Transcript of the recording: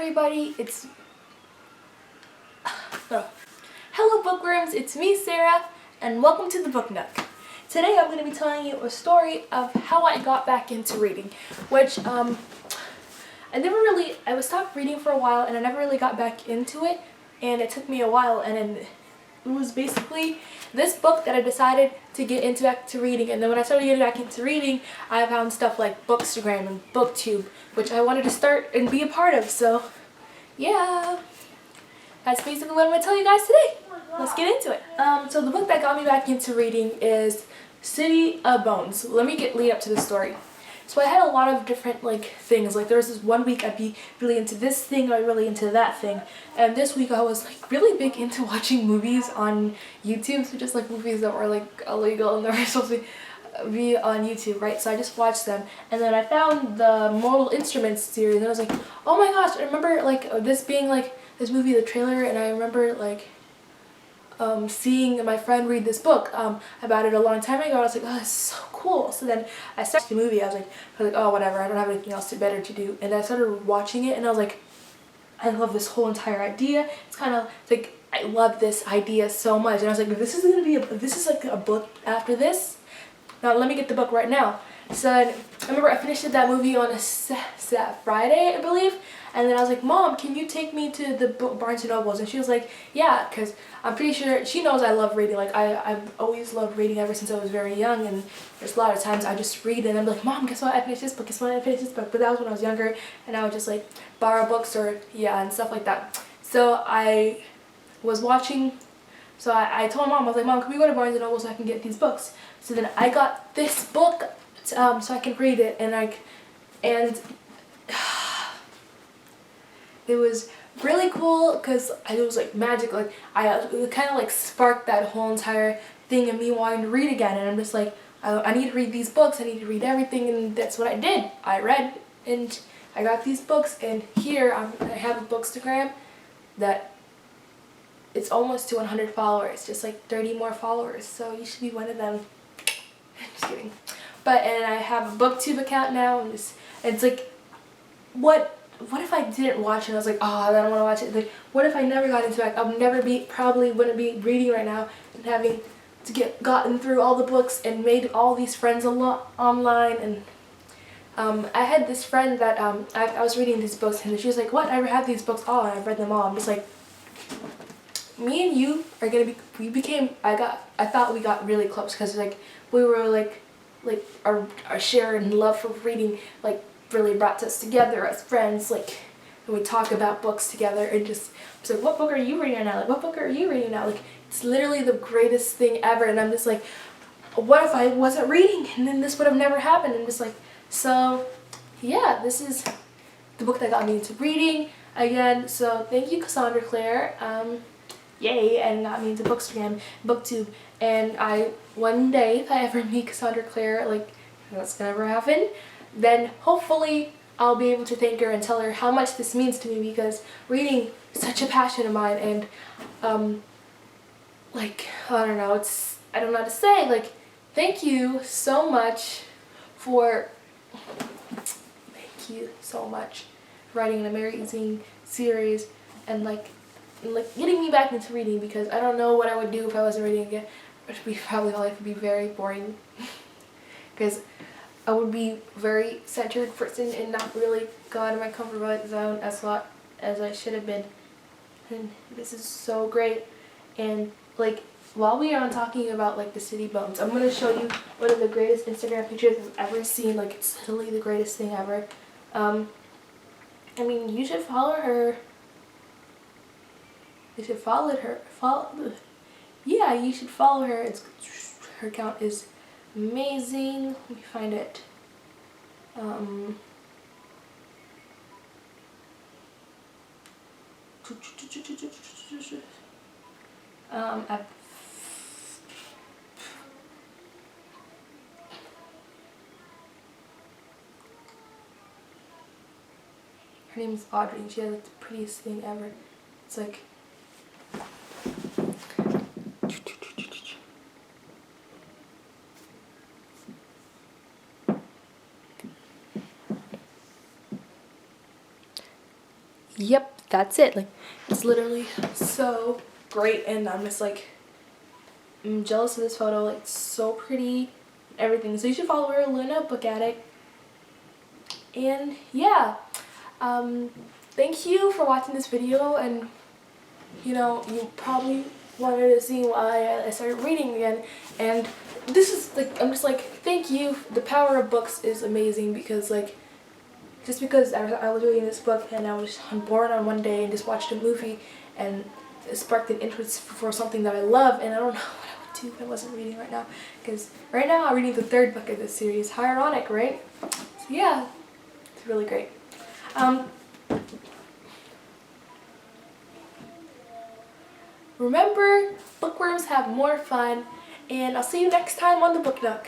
everybody, hello bookworms, it's me Sarah, and welcome to the Book Nook. Today I'm going to be telling you a story of how I got back into reading, which I was stopped reading for a while and I never really got back into it, and it took me a while, and then it was basically this book that I decided to get back to reading. And then when I started getting back into reading, I found stuff like bookstagram and booktube, which I wanted to start and be a part of. So yeah, that's basically what I'm going to tell you guys today. Let's get into it. So the book that got me back into reading is City of Bones. Let me lead up to the story. So I had a lot of different things. Like there was this one week I'd be really into this thing or really into that thing. And this week I was really big into watching movies on YouTube. So just movies that were illegal and they were supposed to be on YouTube, right? So I just watched them. And then I found the Mortal Instruments series and I was like, oh my gosh, I remember this being this movie, the trailer, and I remember seeing my friend read this book about it a long time ago. I was like, oh, it's so cool. So then I started the movie. I was like, oh, whatever. I don't have anything else better to do. And I started watching it, and I was like, I love this whole entire idea. It's kind of I love this idea so much. And I was like, this is a book after this. Now let me get the book right now. So I remember I finished that movie on a Friday, I believe. And then I was like, Mom, can you take me to the Barnes & Nobles? And she was like, yeah, because I'm pretty sure she knows I love reading. I've always loved reading ever since I was very young. And there's a lot of times I just read and I'm like, Mom, guess what? I finished this book. Guess what? I finished this book. But that was when I was younger. And I would just borrow books and stuff like that. So I was watching. So I told Mom, I was like, Mom, can we go to Barnes & Noble so I can get these books? So then I got this book so I can read it. And it was really cool because it was magic. It kind of sparked that whole entire thing of me wanting to read again. And I'm just like, I need to read these books. I need to read everything, and that's what I did. I read and I got these books, and here I have a bookstagram that it's almost to 100 followers, just 30 more followers. So you should be one of them. Just kidding. And I have a booktube account now, and it's what if I didn't watch it? I was like, oh, I don't want to watch it. What if I never got into it? Probably wouldn't be reading right now and having to gotten through all the books and made all these friends online. And I had this friend that I was reading these books, and she was like, what? I have these books all, and I've read them all. I'm just like, me and you are gonna be. I thought we got really close because we were our share and love for reading really brought us together as friends, and we talk about books together, and just I was like, what book are you reading now? What book are you reading now? It's literally the greatest thing ever. And I'm just like, what if I wasn't reading, and then this would have never happened? And just so yeah, this is the book that got me into reading again. So thank you, Cassandra Claire, yay, and got me into bookstagram, booktube. And one day, if I ever meet Cassandra Claire, that's gonna never happen, then hopefully I'll be able to thank her and tell her how much this means to me, because reading is such a passion of mine. And I don't know, I don't know how to say, thank you so much for writing an amazing series and getting me back into reading, because I don't know what I would do if I wasn't reading again. Probably my life would be very boring because I would be very centered person and not really go out of my comfort zone as lot as I should have been. And this is so great. And while we are on talking about the City Bones, I'm going to show you one of the greatest Instagram pictures I've ever seen. It's literally the greatest thing ever. I mean, you should follow her. You should follow her. Yeah, you should follow her. Her account is amazing. Let me find it. Her name is Audrey, and she has the prettiest thing ever. It's yep, that's it. Like, it's literally so great, and I'm just like, I'm jealous of this photo. Like, it's so pretty, everything. So you should follow her, Luna Book Addict. And yeah, thank you for watching this video, and you know, you probably wanted to see why I started reading again, and this is like, I'm just like, thank you. The power of books is amazing, because like, just because I was reading this book and I was bored on one day and just watched a movie, and it sparked an interest for something that I love, and I don't know what I would do if I wasn't reading right now, because right now I'm reading the 3rd book of this series. How ironic, right? So yeah, it's really great. Remember, bookworms have more fun, and I'll see you next time on the Book Nook.